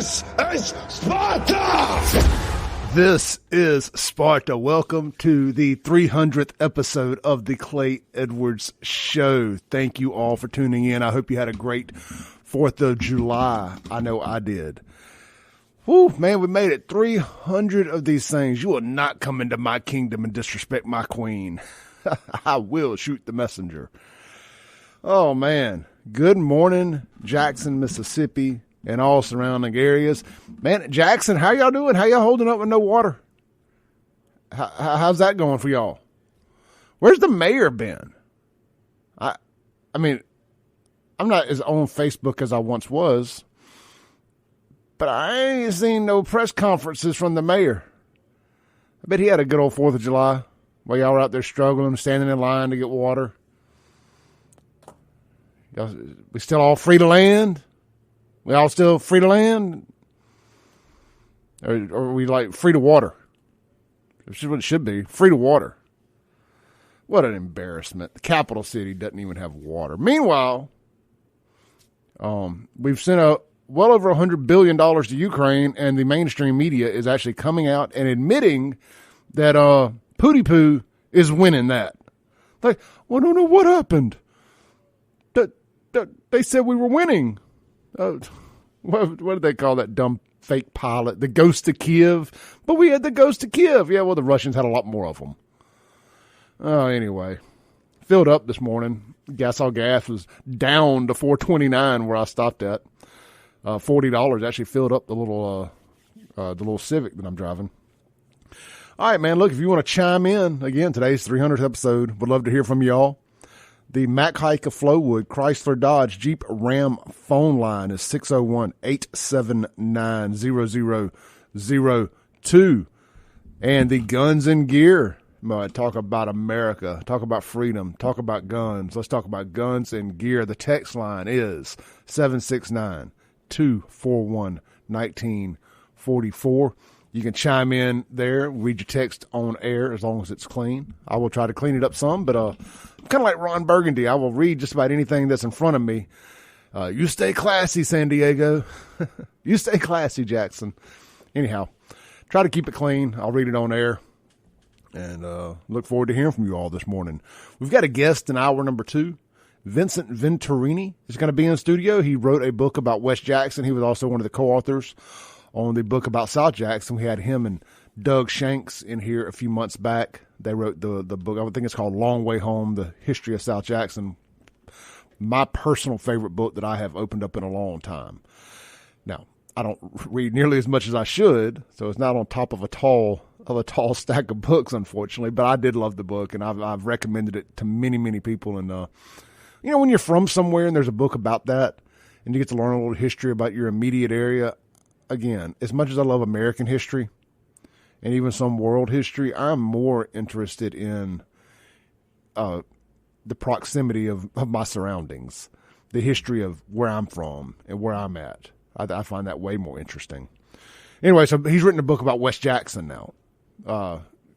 This is Sparta! This is Sparta. Welcome to the 300th episode of the Clay Edwards Show. Thank you all for tuning in. I hope you had a great 4th of July. I know I did. Whew, man, we made it. 300 of these things. You will not come into my kingdom and disrespect my queen. I will shoot the messenger. Oh, man. Good morning, Jackson, Mississippi, and all surrounding areas. Man, Jackson, how y'all doing? How y'all holding up with no water? How's that going for y'all? Where's the mayor been? I mean, I'm not as on Facebook as I once was, but I ain't seen no press conferences from the mayor. I bet he had a good old 4th of July while y'all were out there struggling, standing in line to get water. We still all free to land? We all still free to land? Or are we like free to water? That's what it should be. Free to water. What an embarrassment. The capital city doesn't even have water. Meanwhile, we've sent well over $100 billion to Ukraine, and the mainstream media is actually coming out and admitting that Pootie Poo is winning that. Like, well, I don't know what happened. They said we were winning. What did they call that dumb fake pilot? The Ghost of Kiev. But we had the Ghost of Kiev. Yeah, well, the Russians had a lot more of them. Anyway, filled up this morning. All gas was down to $4.29 where I stopped at. $40 actually filled up the little Civic that I'm driving. All right, man. Look, if you want to chime in again, today's 300th episode. Would love to hear from y'all. The Mac Hike of Flowood, Chrysler Dodge Jeep Ram phone line is 601-879-0002. And the Guns and Gear, talk about America, talk about freedom, talk about guns. Let's talk about guns and gear. The text line is 769-241-1944. You can chime in there, read your text on air as long as it's clean. I will try to clean it up some, but I'm kind of like Ron Burgundy. I will read just about anything that's in front of me. You stay classy, San Diego. You stay classy, Jackson. Anyhow, try to keep it clean. I'll read it on air, and look forward to hearing from you all this morning. We've got a guest in hour number 2. Vincent Venturini is going to be in the studio. He wrote a book about West Jackson. He was also one of the co-authors on the book about South Jackson. We had him and Doug Shanks in here a few months back. They wrote the book. I think it's called Long Way Home, The History of South Jackson. My personal favorite book that I have opened up in a long time. Now, I don't read nearly as much as I should, so it's not on top of a tall stack of books, unfortunately, but I did love the book, and I've recommended it to many, many people. And, when you're from somewhere and there's a book about that, and you get to learn a little history about your immediate area, again, as much as I love American history and even some world history, I'm more interested in the proximity of my surroundings, the history of where I'm from and where I'm at. I find that way more interesting. Anyway, so he's written a book about West Jackson now,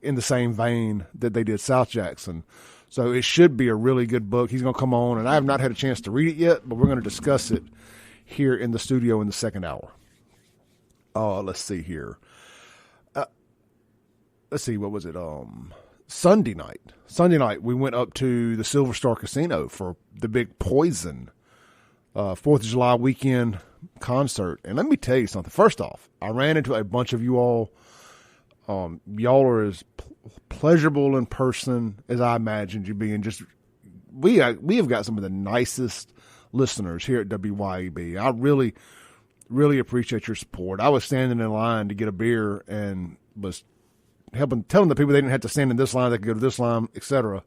in the same vein that they did South Jackson. So it should be a really good book. He's going to come on, and I have not had a chance to read it yet, but we're going to discuss it here in the studio in the second hour. Let's see here. Let's see, what was it? Sunday night. We went up to the Silver Star Casino for the big Poison 4th of July weekend concert. And let me tell you something. First off, I ran into a bunch of you all. Y'all are as pleasurable in person as I imagined you being. We have got some of the nicest listeners here at WYEB. I really appreciate your support. I was standing in line to get a beer and was telling the people they didn't have to stand in this line, they could go to this line, etc.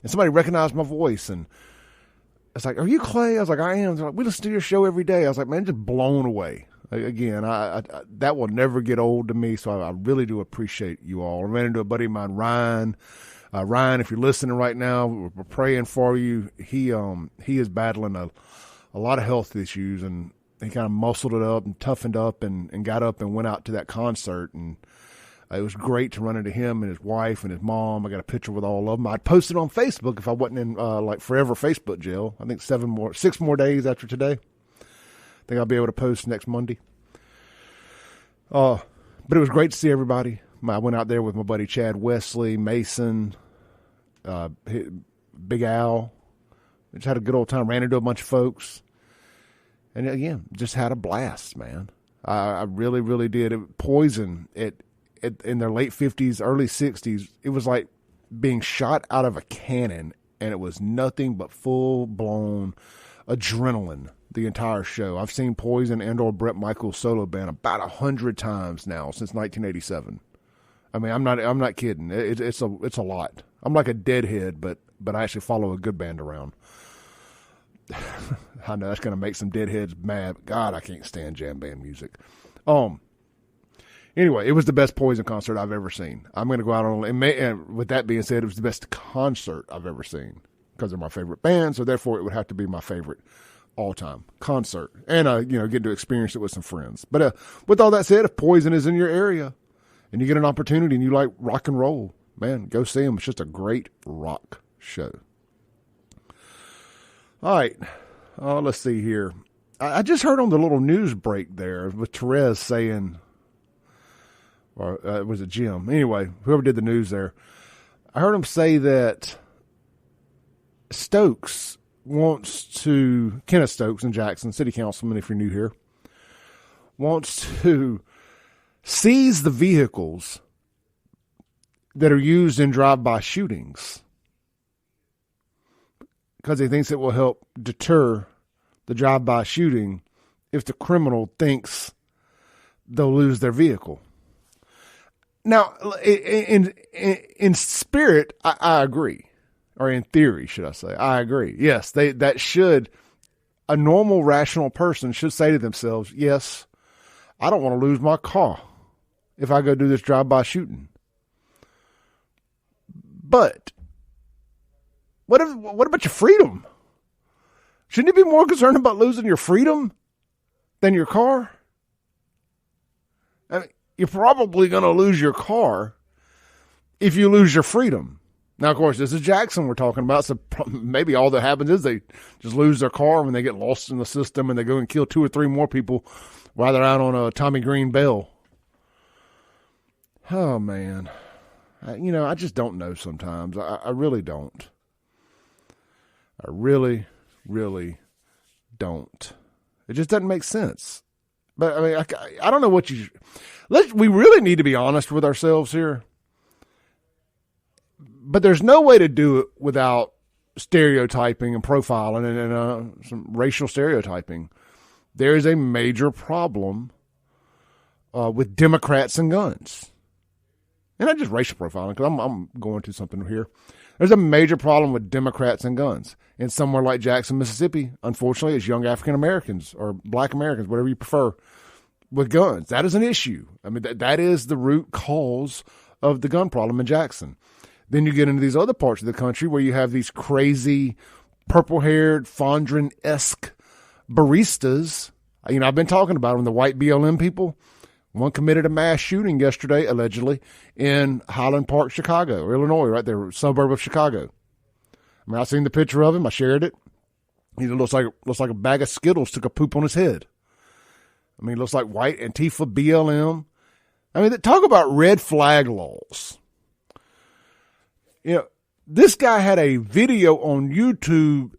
And somebody recognized my voice, and it's like, "Are you Clay?" I was like, "I am." They're like, "We listen to your show every day." I was like, "Man, just blown away." Again, I that will never get old to me, so I really do appreciate you all. I ran into a buddy of mine, Ryan. Ryan, if you're listening right now, we're praying for you. He is battling a lot of health issues, and he kind of muscled it up and toughened up and got up and went out to that concert. And it was great to run into him and his wife and his mom. I got a picture with all of them. I'd post it on Facebook if I wasn't in forever Facebook jail. I think 6 more days after today. I think I'll be able to post next Monday. But it was great to see everybody. I went out there with my buddy Chad Wesley, Mason, Big Al. Just had a good old time. Ran into a bunch of folks. And again, just had a blast, man. I really, really did. Poison, in their late 50s, early 60s, it was like being shot out of a cannon, and it was nothing but full-blown adrenaline the entire show. I've seen Poison and/or Bret Michaels solo band about 100 times now since 1987. I mean, I'm not kidding. It's a lot. I'm like a deadhead, but I actually follow a good band around. I know that's going to make some deadheads mad. God, I can't stand jam band music. Anyway, it was the best Poison concert I've ever seen. I'm going to go out on and with that being said, it was the best concert I've ever seen because they're my favorite band. So therefore, it would have to be my favorite all-time concert, and get to experience it with some friends. But with all that said, if Poison is in your area and you get an opportunity and you like rock and roll, man, go see them. It's just a great rock show. All right, let's see here. I just heard on the little news break there with Therese saying, or was it Jim? Anyway, whoever did the news there, I heard him say that Kenneth Stokes in Jackson, city councilman, if you're new here, wants to seize the vehicles that are used in drive-by shootings because he thinks it will help deter the drive-by shooting if the criminal thinks they'll lose their vehicle. Now, in spirit, I agree. Or in theory, should I say. I agree. Yes, a normal, rational person should say to themselves, yes, I don't want to lose my car if I go do this drive-by shooting. But what about your freedom? Shouldn't you be more concerned about losing your freedom than your car? I mean, you're probably going to lose your car if you lose your freedom. Now, of course, this is Jackson we're talking about, so maybe all that happens is they just lose their car when they get lost in the system and they go and kill 2 or 3 more people while they're out on a Tommy Green bail. Oh, man. I just don't know sometimes. I really don't. I really, really don't. It just doesn't make sense. But, I mean, I don't know what we really need to be honest with ourselves here. But there's no way to do it without stereotyping and profiling and some racial stereotyping. There is a major problem with Democrats and guns. And not just racial profiling, because I'm going to something here. There's a major problem with Democrats and guns. In somewhere like Jackson, Mississippi, unfortunately, it's young African Americans or black Americans, whatever you prefer, with guns. That is an issue. I mean, that is the root cause of the gun problem in Jackson. Then you get into these other parts of the country where you have these crazy purple-haired, Fondren-esque baristas. I've been talking about them, the white BLM people. One committed a mass shooting yesterday, allegedly, in Highland Park, Chicago, Illinois, right there, suburb of Chicago. I mean, I seen the picture of him. I shared it. He looks like a bag of Skittles took a poop on his head. I mean, he looks like white Antifa BLM. I mean, talk about red flag laws. This guy had a video on YouTube.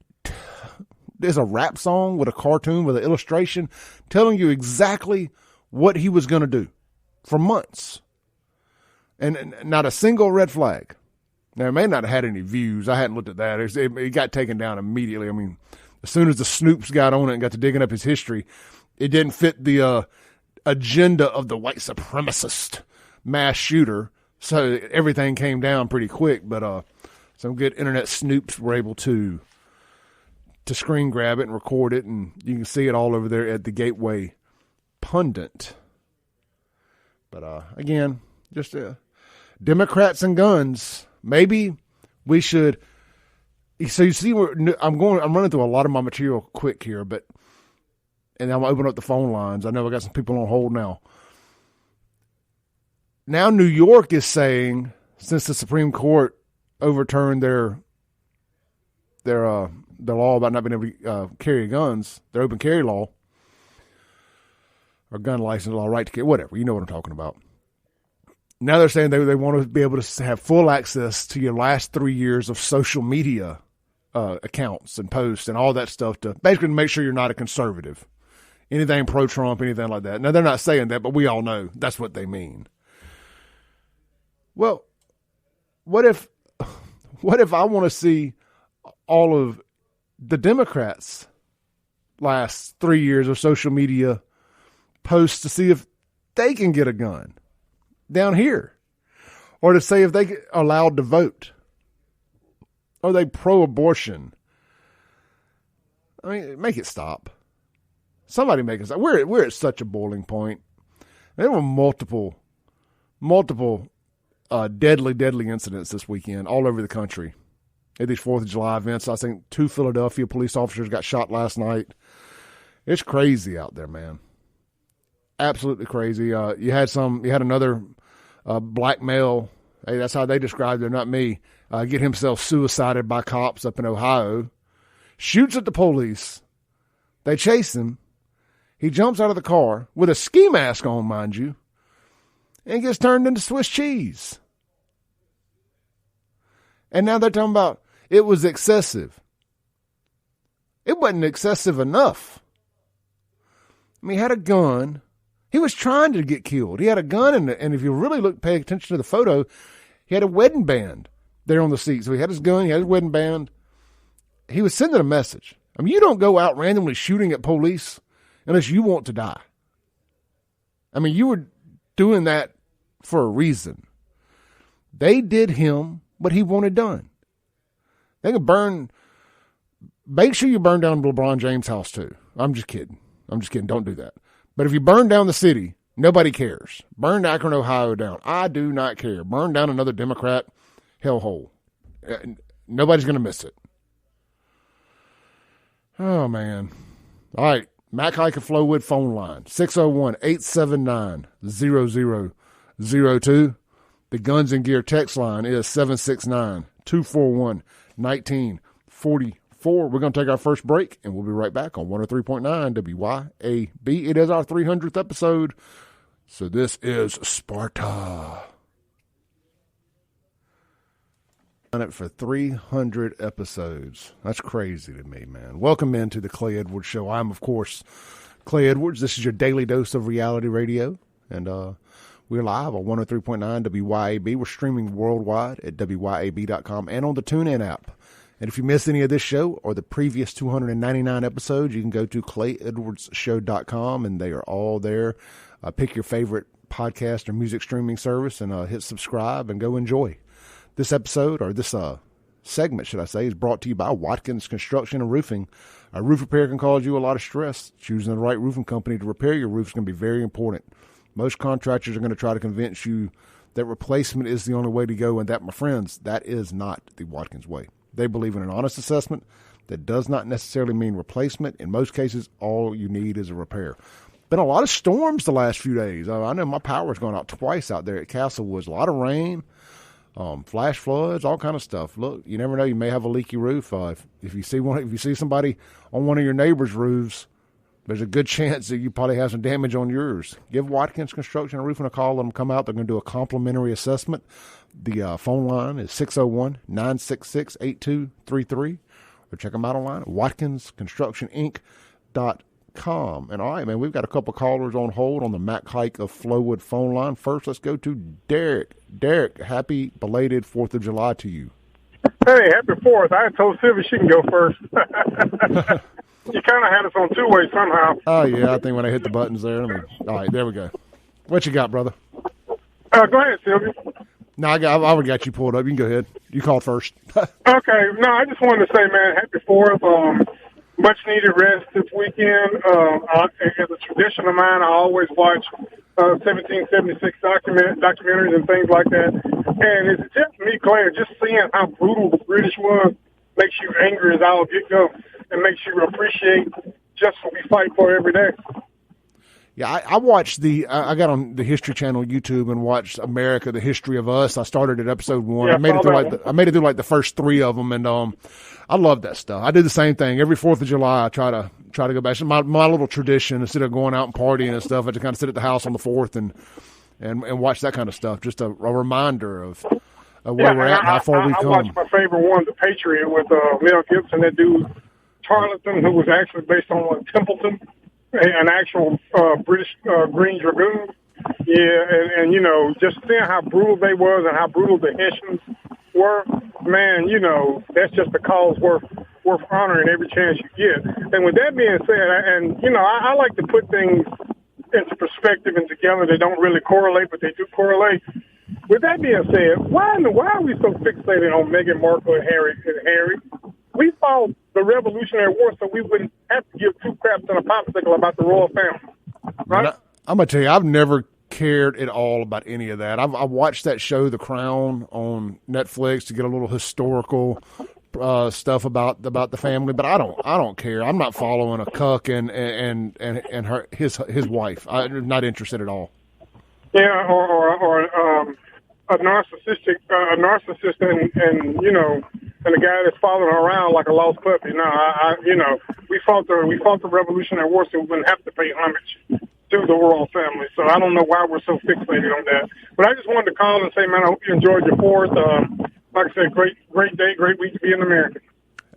There's a rap song with a cartoon with an illustration telling you exactly what he was going to do for months. And not a single red flag. Now, it may not have had any views. I hadn't looked at that. It got taken down immediately. I mean, as soon as the Snoops got on it and got to digging up his history, it didn't fit the agenda of the white supremacist mass shooter. So everything came down pretty quick, but some good internet snoops were able to screen grab it and record it, and you can see it all over there at the Gateway Pundit. But again, just Democrats and guns. Maybe we should. So you see, I'm running through a lot of my material quick here, and I'm gonna open up the phone lines. I know I got some people on hold now. Now New York is saying, since the Supreme Court overturned their law about not being able to carry guns, their open carry law, or gun license law, right to carry, whatever. You know what I'm talking about. Now they're saying they want to be able to have full access to your last 3 years of social media accounts and posts and all that stuff to basically make sure you're not a conservative. Anything pro-Trump, anything like that. Now, they're not saying that, but we all know that's what they mean. Well, what if I want to see all of the Democrats' last 3 years of social media posts to see if they can get a gun down here, or to say if they get allowed to vote? Are they pro-abortion? I mean, make it stop. Somebody make it stop. We're at such a boiling point. There were multiple deadly incidents this weekend all over the country at these 4th of July events. I think 2 Philadelphia police officers got shot last night. It's crazy out there, man. Absolutely crazy. You had another black male, hey, that's how they described it, not me, get himself suicided by cops up in Ohio, shoots at the police. They chase him. He jumps out of the car with a ski mask on, mind you, and gets turned into Swiss cheese. And now they're talking about it was excessive. It wasn't excessive enough. I mean, he had a gun. He was trying to get killed. He had a gun, and if you really pay attention to the photo, he had a wedding band there on the seat. So he had his gun, he had his wedding band. He was sending a message. I mean, you don't go out randomly shooting at police unless you want to die. I mean, you were doing that for a reason. They did him what he wanted done. They can make sure you burn down LeBron James' house too. I'm just kidding. Don't do that. But if you burn down the city, nobody cares. Burn Akron, Ohio down. I do not care. Burn down another Democrat hellhole. Nobody's going to miss it. Oh, man. All right. Mac Hike of Flowwood phone line, 601-879-0002. The Guns and Gear text line is 769-241-1944. We're going to take our first break, and we'll be right back on 103.9 WYAB. It is our 300th episode, so this is Sparta. Done it for 300 episodes. That's crazy to me, man. Welcome into the Clay Edwards Show. I'm, of course, Clay Edwards. This is your daily dose of reality radio, and we're live on 103.9 WYAB. We're streaming worldwide at WYAB.com and on the TuneIn app. And if you missed any of this show or the previous 299 episodes, you can go to ClayEdwardsShow.com, and they are all there. Pick your favorite podcast or music streaming service and hit subscribe and go enjoy. This episode, or this segment, should I say, is brought to you by Watkins Construction and Roofing. A roof repair can cause you a lot of stress. Choosing the right roofing company to repair your roof is going to be very important. Most contractors are going to try to convince you that replacement is the only way to go, and that, my friends, that is not the Watkins way. They believe in an honest assessment. That does not necessarily mean replacement. In most cases, all you need is a repair. Been a lot of storms the last few days. I know my power's gone out twice out there at Castlewoods. A lot of rain, flash floods, all kind of stuff. Look, you never know. You may have a leaky roof. If you see somebody on one of your neighbor's roofs, there's a good chance that you probably have some damage on yours. Give Watkins Construction and Roofing a call. Let them come out. They're going to do a complimentary assessment. The phone line is 601-966-8233. Or check them out online at watkinsconstructioninc.com. And all right, man, we've got a couple callers on hold on the Mac Hike of Flowwood phone line. First, let's go to Derek. Derek, happy belated 4th of July to you. Hey, happy 4th. I told Sylvia she can go first. You kind of had us on two-way somehow. Oh, yeah, I think when I hit the buttons there. All right, there we go. What you got, brother? Go ahead, Sylvia. No, I already got you pulled up. You can go ahead. You called first. Okay. No, I just wanted to say, man, happy 4th. Much-needed rest this weekend. As a tradition of mine, I always watch 1776 documentaries and things like that. And it's just me, Claire, just seeing how brutal the British was makes you angry as all get go and makes you appreciate just what we fight for every day. Yeah, I watched I got on the History Channel YouTube and watched America: The History of Us. I started at episode 1. Yeah, I made it through like the first 3 of them, and I love that stuff. I do the same thing every 4th of July. I try to go back. It's my little tradition. Instead of going out and partying and stuff, I just kind of sit at the house on the 4th and watch that kind of stuff. Just a reminder of where we're at and how far we've come. I watched my favorite one, The Patriot, with Mel Gibson. That dude Tarleton, who was actually based on Templeton, an actual British Green Dragoon. Yeah, and you know, just seeing how brutal they was and how brutal the Hessians were, man, you know, that's just a cause worth honoring every chance you get. And with that being said, and you know, I like to put things into perspective and together. They don't really correlate, but they do correlate. With that being said, why are we so fixated on Meghan Markle and Harry? We fought the Revolutionary War so we wouldn't have to give 2 craps and a popsicle about the royal family, right? I'm going to tell you, I've never cared at all about any of that. I watched that show, The Crown, on Netflix to get a little historical stuff about the family, but I don't care. I'm not following a cuck and his wife. I'm not interested at all. Yeah, or a narcissist, and you know, and a guy that's following around like a lost puppy. No, you know, we fought the Revolutionary War so we wouldn't have to pay homage to the royal family. So I don't know why we're so fixated on that. But I just wanted to call and say, man, I hope you enjoyed your 4th. Like I said, great day, great week to be an American.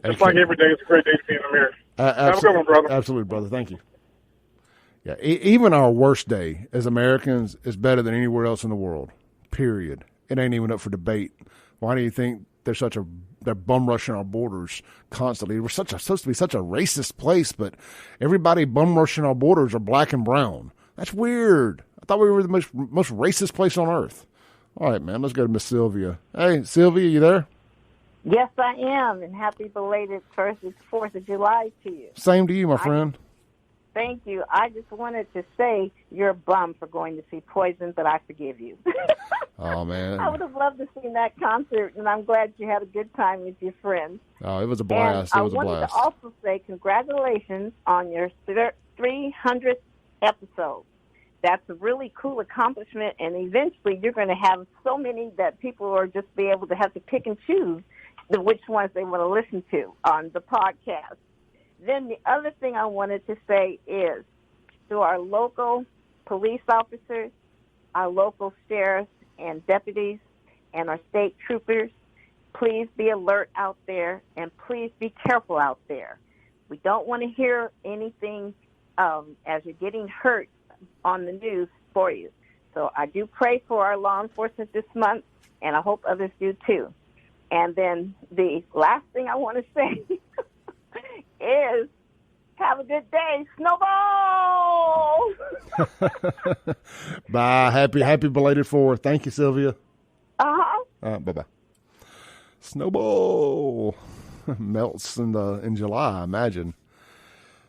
Just like every day, it's a great day to be an American. Have a good one, brother. Absolutely, brother. Thank you. Yeah, even our worst day as Americans is better than anywhere else in the world. Period. It ain't even up for debate. Why do you think they're bum rushing our borders constantly? We're supposed to be such a racist place, but everybody bum rushing our borders are black and brown. That's weird. I thought we were the most racist place on earth. All right, man, let's go to Miss Sylvia. Hey, Sylvia, you there? Yes, I am, and happy belated 4th of July to you. Same to you, my friend. Thank you. I just wanted to say you're a bum for going to see Poison, but I forgive you. Oh, man. I would have loved to see that concert, and I'm glad you had a good time with your friends. Oh, it was a blast. And I wanted to also say congratulations on your 300th episode. That's a really cool accomplishment, and eventually you're going to have so many that people are just be able to have to pick and choose which ones they want to listen to on the podcast. Then the other thing I wanted to say is to our local police officers, our local sheriffs and deputies, and our state troopers, please be alert out there and please be careful out there. We don't want to hear anything as you're getting hurt on the news for you. So I do pray for our law enforcement this month, and I hope others do too. And then the last thing I want to say is have a good day. Snowball! Bye. Happy belated 4th. Thank you, Sylvia. Uh-huh. Bye-bye. Snowball melts in July, I imagine.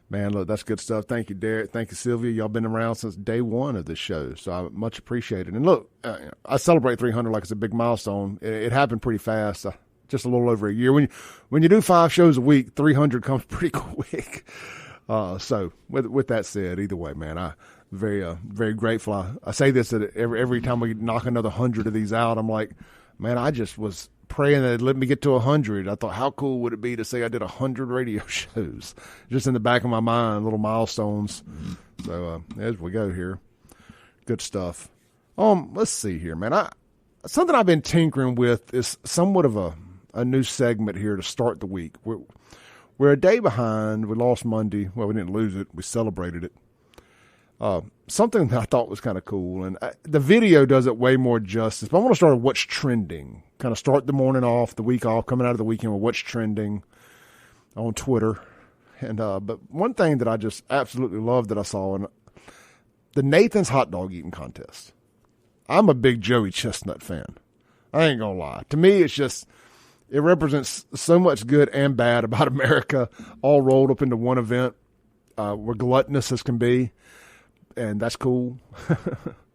Man, look, that's good stuff. Thank you, Derek. Thank you, Sylvia. Y'all been around since day 1 of this show, so I much appreciate it. And look, I celebrate 300 like it's a big milestone. It happened pretty fast, just a little over a year. When you do 5 shows a week, 300 comes pretty quick. So with that said, either way, man, I'm very grateful. I say this that every time we knock another 100 of these out, I'm like, man, I just was praying that it'd let me get to 100. I thought, how cool would it be to say I did 100 radio shows? Just in the back of my mind, little milestones. So as we go here, good stuff. Let's see here, man. Something I've been tinkering with is somewhat of a new segment here to start the week. We're a day behind. We lost Monday. Well, we didn't lose it. We celebrated it. Something that I thought was kind of cool, and the video does it way more justice, but I want to start with what's trending. Kind of start the morning off, the week off, coming out of the weekend with what's trending on Twitter. And but one thing that I just absolutely loved that I saw, in the Nathan's hot dog eating contest. I'm a big Joey Chestnut fan. I ain't going to lie. To me, it represents so much good and bad about America all rolled up into one event. We're gluttonous as can be. And that's cool.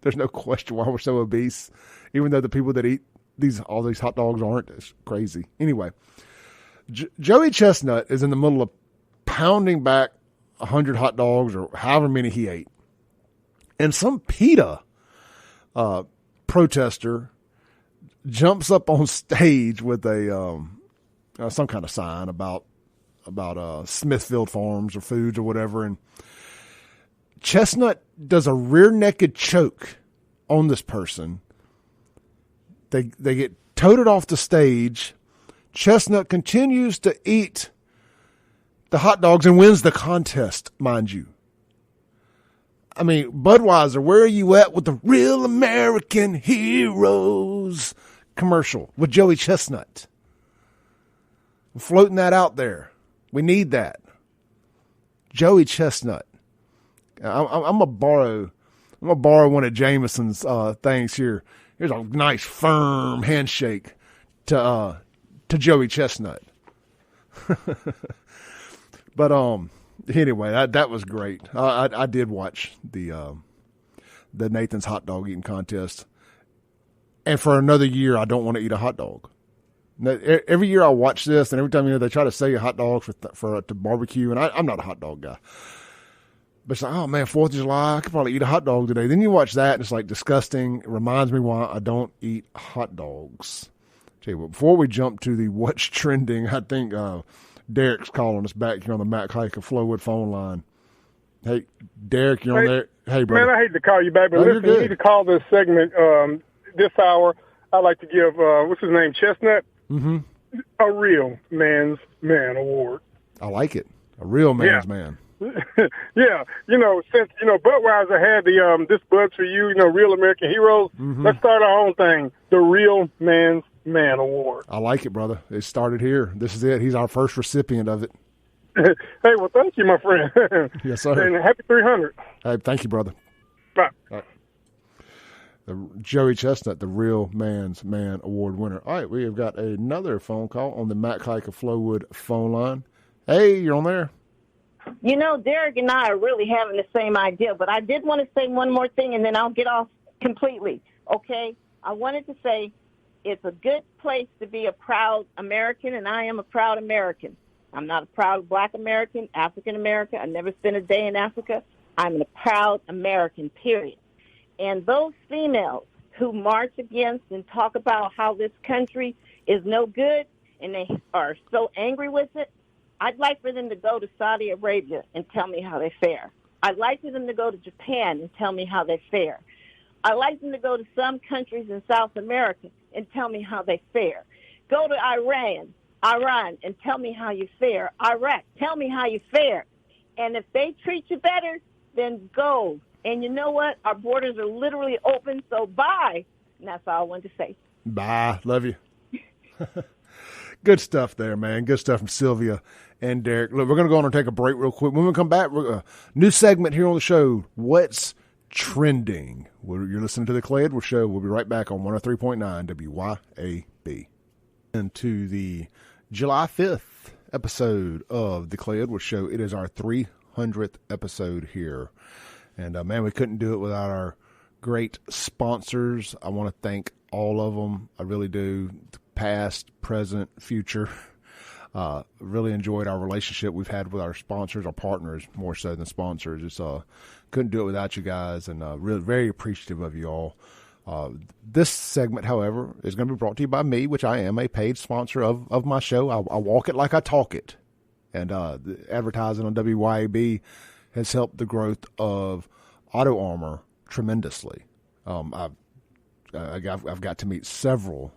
There's no question why we're so obese, even though the people that eat all these hot dogs aren't. It's crazy. Anyway, Joey Chestnut is in the middle of pounding back 100 hot dogs or however many he ate. And some PETA protester jumps up on stage with a some kind of sign about Smithfield Farms or foods or whatever, and Chestnut does a rear naked choke on this person. They get toted off the stage. Chestnut continues to eat the hot dogs and wins the contest, mind you. I mean, Budweiser, where are you at with the Real American Heroes commercial with Joey Chestnut? I'm floating that out there. We need that. Joey Chestnut. I'm gonna borrow one of Jameson's things here. Here's a nice firm handshake to Joey Chestnut. But anyway, that was great. I did watch the Nathan's hot dog eating contest, and for another year, I don't want to eat a hot dog. Now, every year I watch this, and every time they try to sell you hot dogs to barbecue, and I'm not a hot dog guy. But it's like, oh man, 4th of July, I could probably eat a hot dog today. Then you watch that, and it's like disgusting. It reminds me why I don't eat hot dogs. Tell you what, before we jump to the what's trending, I think Derek's calling us back here on the Matt Clark of Flowwood phone line. Hey, Derek, you're on there. Hey, brother. Man, I hate to call you back, but listen, you need to call this segment this hour. I'd like to give, what's his name, Chestnut? Mm-hmm. A real man's man award. I like it. A real man's man. Yeah, since Budweiser had the this Bud's for you, Real American Heroes. Mm-hmm. Let's start our own thing, the Real Man's Man Award. I like it, brother. It started here. This is it. He's our first recipient of it. Hey, well, thank you, my friend. Yes, sir. And happy 300. Hey, thank you, brother. Bye. Right. The Joey Chestnut, the Real Man's Man Award winner. All right, we have got another phone call on the Matt Clark of Flowwood phone line. Hey, you're on there. Derek and I are really having the same idea, but I did want to say one more thing, and then I'll get off completely, okay? I wanted to say it's a good place to be a proud American, and I am a proud American. I'm not a proud Black American, African American. I never spent a day in Africa. I'm a proud American, period. And those females who march against and talk about how this country is no good and they are so angry with it, I'd like for them to go to Saudi Arabia and tell me how they fare. I'd like for them to go to Japan and tell me how they fare. I'd like them to go to some countries in South America and tell me how they fare. Go to Iran, and tell me how you fare. Iraq, tell me how you fare. And if they treat you better, then go. And you know what? Our borders are literally open, so bye. And that's all I wanted to say. Bye. Love you. Good stuff there, man. Good stuff from Sylvia and Derek. Look, we're going to go on and take a break real quick. When we come back, we're new segment here on the show, What's Trending? You're listening to The Clay Edwards Show. We'll be right back on 103.9 WYAB. And to the July 5th episode of The Clay Edwards Show. It is our 300th episode here. And, man, we couldn't do it without our great sponsors. I want to thank all of them. I really do. Past, present, future. Really enjoyed our relationship we've had with our sponsors, our partners, more so than sponsors. It's couldn't do it without you guys, and really very appreciative of you all. This segment, however, is going to be brought to you by me, which I am a paid sponsor of my show. I walk it like I talk it. And the advertising on WYAB has helped the growth of Auto Armor tremendously. I've got to meet several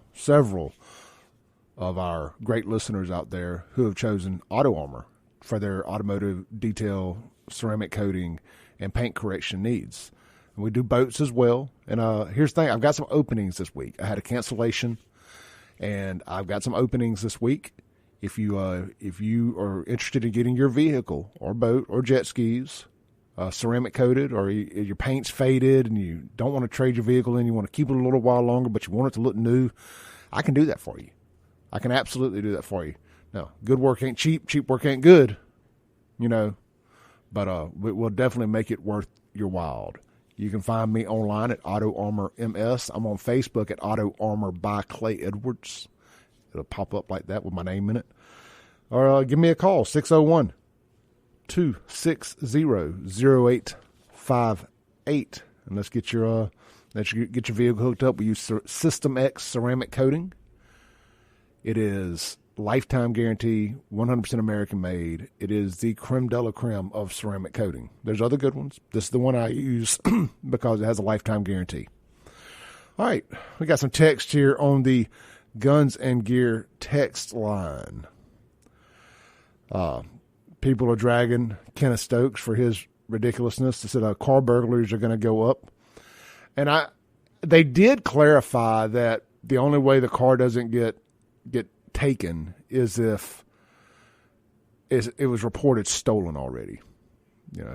of our great listeners out there who have chosen Auto Armor for their automotive detail, ceramic coating, and paint correction needs. And we do boats as well. And here's the thing. I've got some openings this week. I had a cancellation, and I've got some openings this week. If you are interested in getting your vehicle or boat or jet skis ceramic coated, or your paint's faded and you don't want to trade your vehicle in, you want to keep it a little while longer, but you want it to look new, I can do that for you. I can absolutely do that for you. Now, good work ain't cheap. Cheap work ain't good, but we'll definitely make it worth your while. You can find me online at Auto Armor MS. I'm on Facebook at Auto Armor by Clay Edwards. It'll pop up like that with my name in it. Or give me a call, 601-260-0858. and let's get your vehicle hooked up. We use System X ceramic coating. It is lifetime guarantee, 100% American made. It is the creme de la creme of ceramic coating. There's other good ones. This is the one I use because it has a lifetime guarantee. All right, we got some text here on the Guns and Gear text line. People are dragging Kenneth Stokes for his ridiculousness. They said car burglaries are going to go up. And they did clarify that the only way the car doesn't get taken is if it was reported stolen already.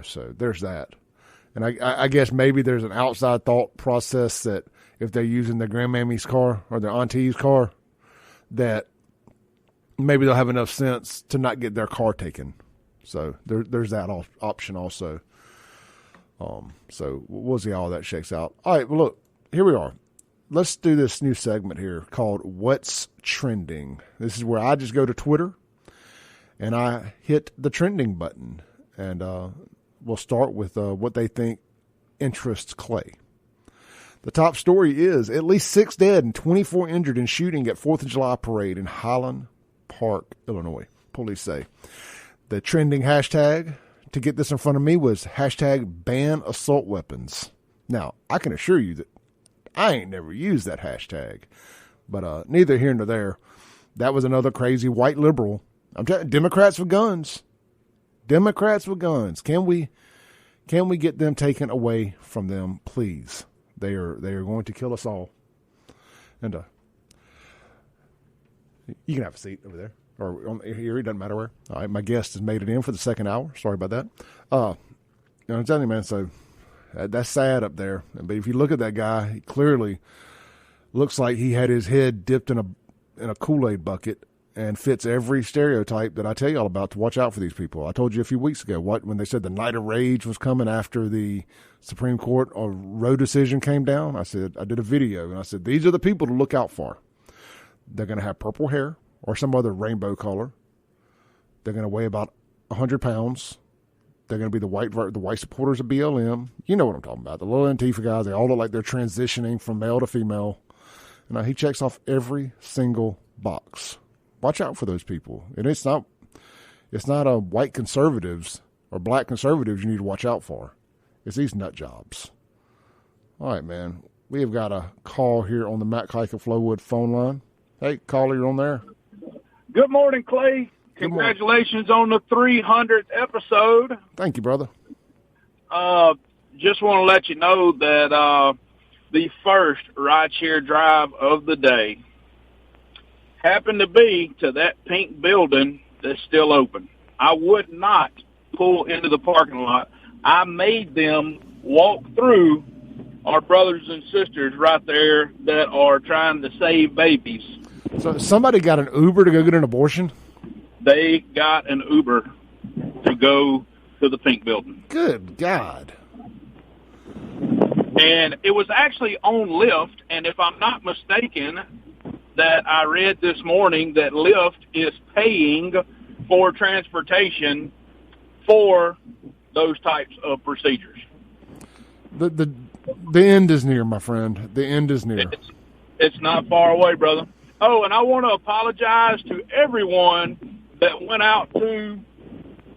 So there's that. And I guess maybe there's an outside thought process that if they're using their grandmammy's car or their auntie's car, that maybe they'll have enough sense to not get their car taken. So there's that option also. So we'll see how all that shakes out. All right, well, look, here we are. Let's do this new segment here called What's Trending. This is where I just go to Twitter and I hit the trending button. And we'll start with what they think interests Clay. The top story is at least 6 dead and 24 injured in shooting at 4th of July parade in Highland Park, Illinois, police say. The trending hashtag to get this in front of me was hashtag ban assault weapons. Now, I can assure you that I ain't never used that hashtag, but neither here nor there. That was another crazy white liberal. I'm telling you, Democrats with guns. Democrats with guns. Can we get them taken away from them, please? They are going to kill us all. And you can have a seat over there or on here. It doesn't matter where. All right, my guest has made it in for the second hour. Sorry about that. I'm telling you, man. So that's sad up there. But if you look at that guy, he clearly looks like he had his head dipped in a Kool-Aid bucket and fits every stereotype that I tell you all about to watch out for these people. I told you a few weeks ago when they said the night of rage was coming after the Supreme Court or Roe decision came down. I did a video and I said, these are the people to look out for. They're going to have purple hair or some other rainbow color. They're going to weigh about 100 pounds. They're going to be the white supporters of BLM. You know what I'm talking about. The little Antifa guys, they all look like they're transitioning from male to female. And he checks off every single box. Watch out for those people. And it's not white conservatives or black conservatives you need to watch out for. It's these nut jobs. All right, man. We have got a call here on the Matt Kike of Flowwood phone line. Hey, caller, you're on there. Good morning, Clay. Congratulations on the 300th episode. Thank you, brother. Just want to let you know that the first rideshare drive of the day happened to be to that pink building that's still open. I would not pull into the parking lot. I made them walk through our brothers and sisters right there that are trying to save babies. So somebody got an Uber to go get an abortion? They got an Uber to go to the pink building. Good God. And it was actually on Lyft, and if I'm not mistaken, that I read this morning that Lyft is paying for transportation for those types of procedures. The end is near, my friend. The end is near. It's not far away, brother. Oh, and I want to apologize to everyone that went out to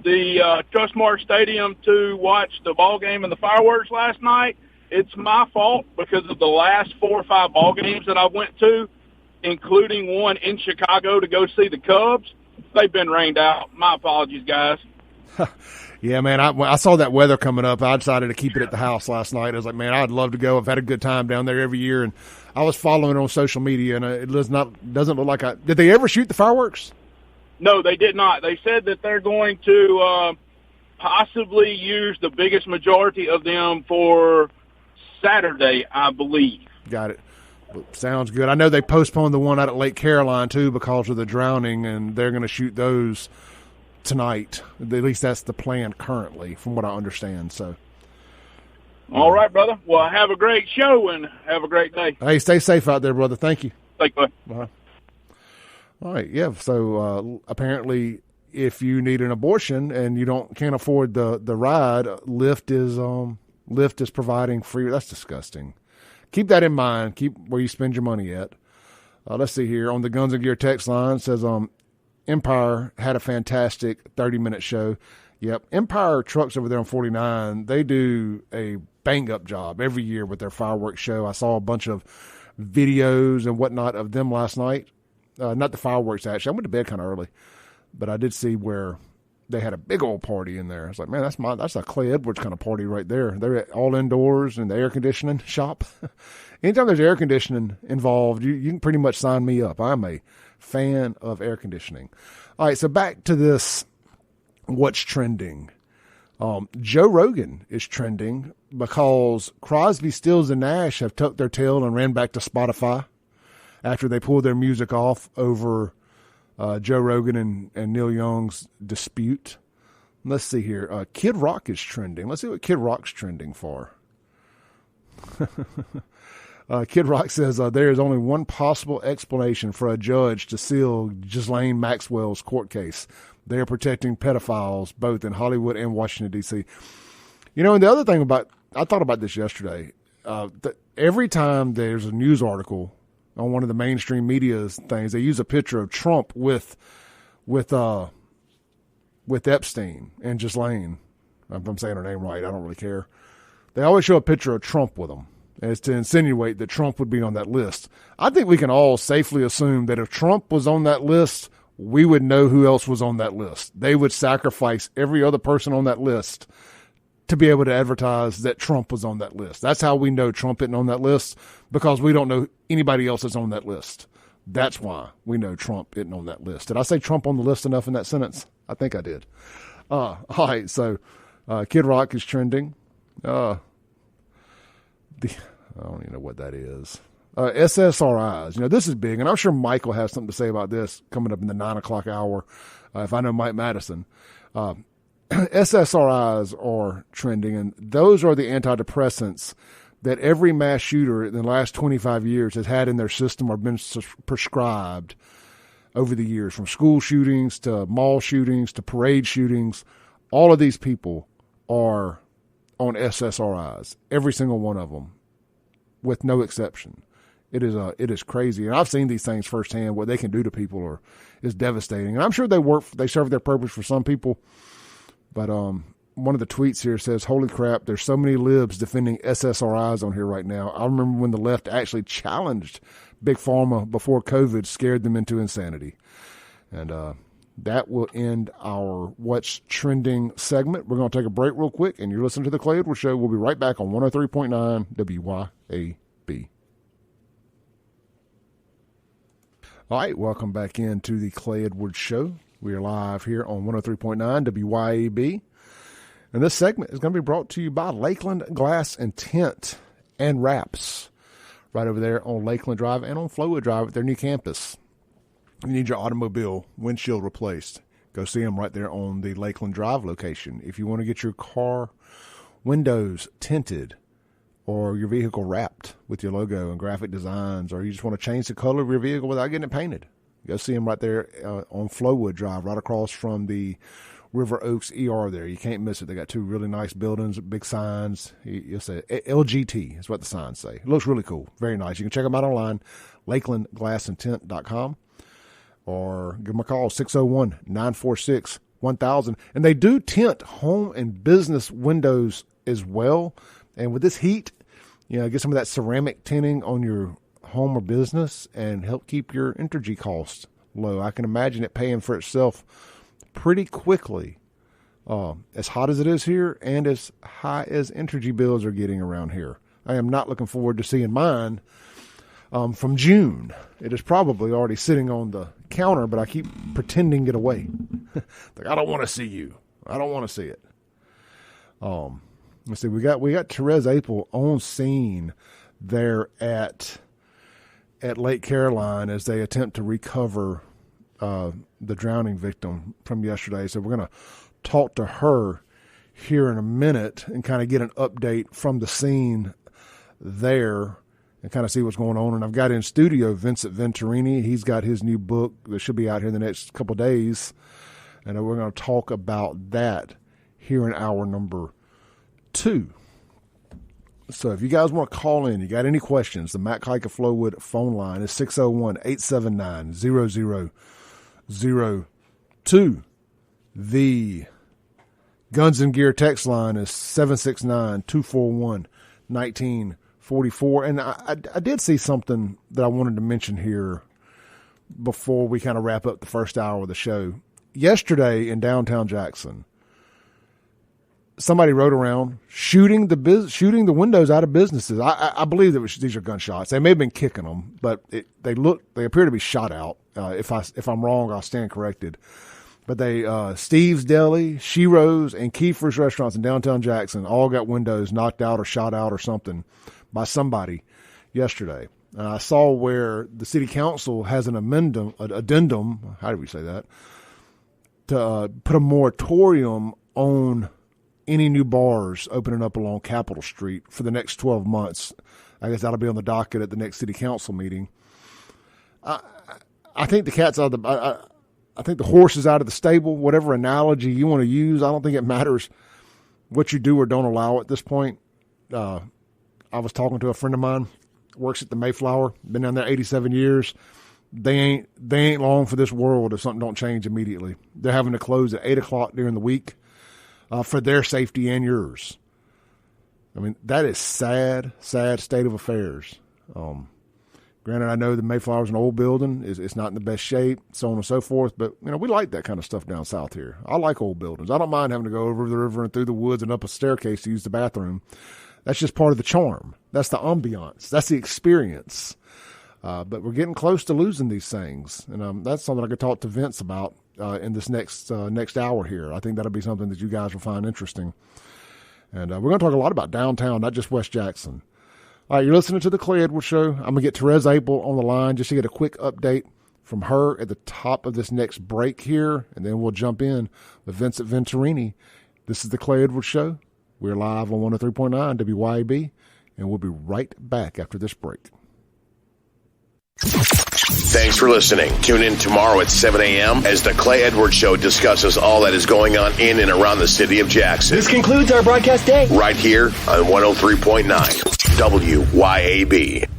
the Trustmark Stadium to watch the ball game and the fireworks last night. It's my fault because of the last 4 or 5 ball games that I went to, including one in Chicago to go see the Cubs. They've been rained out. My apologies, guys. Yeah, man, I saw that weather coming up. I decided to keep it at the house last night. I was like, man, I'd love to go. I've had a good time down there every year, and I was following it on social media, and it doesn't look like did they ever shoot the fireworks? No, they did not. They said that they're going to possibly use the biggest majority of them for Saturday, I believe. Got it. Sounds good. I know they postponed the one out at Lake Caroline, too, because of the drowning, and they're going to shoot those tonight. At least that's the plan currently, from what I understand. So, all right, brother. Well, have a great show and have a great day. Hey, stay safe out there, brother. Thank you. Thank you. Bye. All right, yeah. So apparently, if you need an abortion and you can't afford the ride, Lyft Lyft is providing free. That's disgusting. Keep that in mind. Keep where you spend your money at. Let's see here. On the Guns and Gear text line, says Empire had a fantastic 30-minute show. Yep. Empire Trucks over there on 49, they do a bang-up job every year with their fireworks show. I saw a bunch of videos and whatnot of them last night. Not the fireworks, actually. I went to bed kind of early, but I did see where they had a big old party in there. I was like, man, that's a Clay Edwards kind of party right there. They're all indoors in the air conditioning shop. Anytime there's air conditioning involved, you can pretty much sign me up. I'm a fan of air conditioning. All right, so back to this, what's trending. Joe Rogan is trending because Crosby, Stills, and Nash have tucked their tail and ran back to Spotify after they pulled their music off over Joe Rogan and Neil Young's dispute. Let's see here. Kid Rock is trending. Let's see what Kid Rock's trending for. Kid Rock says there is only one possible explanation for a judge to seal Ghislaine Maxwell's court case. They are protecting pedophiles both in Hollywood and Washington, D.C. You know, and the other thing I thought about this yesterday. Every time there's a news article on one of the mainstream media's things, they use a picture of Trump with Epstein and Ghislaine. If I'm saying her name right, I don't really care. They always show a picture of Trump with them as to insinuate that Trump would be on that list. I think we can all safely assume that if Trump was on that list, we would know who else was on that list. They would sacrifice every other person on that list to be able to advertise that Trump was on that list. That's how we know Trump isn't on that list, because we don't know anybody else that's on that list. That's why we know Trump isn't on that list. Did I say Trump on the list enough in that sentence? I think I did. All right, so Kid Rock is trending. I don't even know what that is. SSRIs. You know, this is big, and I'm sure Mike will have something to say about this coming up in the 9 o'clock hour, if I know Mike Madison. SSRIs are trending, and those are the antidepressants that every mass shooter in the last 25 years has had in their system or been prescribed over the years, from school shootings to mall shootings to parade shootings. All of these people are on SSRIs, every single one of them, with no exception. It is crazy, and I've seen these things firsthand. What they can do to people is devastating, and I'm sure they serve their purpose for some people. But one of the tweets here says, "Holy crap! There's so many libs defending SSRIs on here right now." I remember when the left actually challenged Big Pharma before COVID scared them into insanity, and that will end our What's Trending segment. We're going to take a break real quick, and you're listening to The Clay Edwards Show. We'll be right back on 103.9 WYAB. All right, welcome back into The Clay Edwards Show. We are live here on 103.9 WYAB. And this segment is going to be brought to you by Lakeland Glass and Tint and Wraps, right over there on Lakeland Drive and on Flowood Drive at their new campus. You need your automobile windshield replaced, go see them right there on the Lakeland Drive location. If you want to get your car windows tinted or your vehicle wrapped with your logo and graphic designs, or you just want to change the color of your vehicle without getting it painted, go see them right there on Flowood Drive, right across from the River Oaks ER there. You can't miss it. They got two really nice buildings, big signs. You'll say LGT is what the signs say. It looks really cool. Very nice. You can check them out online, lakelandglassandtint.com. Or give them a call, 601-946-1000. And they do tint home and business windows as well. And with this heat, you know, get some of that ceramic tinting on your home or business and help keep your energy costs low. I can imagine it paying for itself pretty quickly, as hot as it is here and as high as energy bills are getting around here. I am not looking forward to seeing mine from June. It is probably already sitting on the counter, but I keep pretending to get away. Like, I don't want to see you. I don't want to see it. Let's see. We got Therese Apel on scene there at Lake Caroline as they attempt to recover the drowning victim from yesterday. So we're going to talk to her here in a minute and kind of get an update from the scene there and kind of see what's going on. And I've got in studio Vincent Venturini. He's got his new book that should be out here in the next couple of days. And we're going to talk about that here in hour number 2. So if you guys want to call in, you got any questions, the Matt Kike of Flowood phone line is 601-879-0002. The Guns and Gear text line is 769-241-1944. And I did see something that I wanted to mention here before we kind of wrap up the first hour of the show. Yesterday in downtown Jackson, somebody rode around shooting the windows out of businesses. I believe that these are gunshots. They may have been kicking them, but they appear to be shot out. If I'm wrong, I'll stand corrected. But Steve's Deli, Shiro's, and Kiefer's restaurants in downtown Jackson all got windows knocked out or shot out or something by somebody yesterday. I saw where the city council has an addendum, how do we say that, to put a moratorium on any new bars opening up along Capitol Street for the next 12 months. I guess that'll be on the docket at the next city council meeting. I think the cat's out of the I think the horse is out of the stable, whatever analogy you want to use. I don't think it matters what you do or don't allow at this point. I was talking to a friend of mine, works at the Mayflower, been down there 87 years. They ain't long for this world if something don't change immediately. They're having to close at 8 o'clock during the week for their safety and yours. I mean, that is sad state of affairs. Granted, I know the Mayflower's an old building. It's not in the best shape, so on and so forth. But, we like that kind of stuff down south here. I like old buildings. I don't mind having to go over the river and through the woods and up a staircase to use the bathroom. That's just part of the charm. That's the ambiance. That's the experience. But we're getting close to losing these things. And that's something I could talk to Vince about in this next hour here. I think that'll be something that you guys will find interesting. And we're going to talk a lot about downtown, not just West Jackson. All right, you're listening to the Clay Edwards Show. I'm going to get Therese Abel on the line just to get a quick update from her at the top of this next break here, and then we'll jump in with Vincent Venturini. This is the Clay Edwards Show. We're live on 103.9 WYAB, and we'll be right back after this break. Thanks for listening. Tune in tomorrow at 7 a.m. as the Clay Edwards Show discusses all that is going on in and around the city of Jackson. This concludes our broadcast day. Right here on 103.9 WYAB.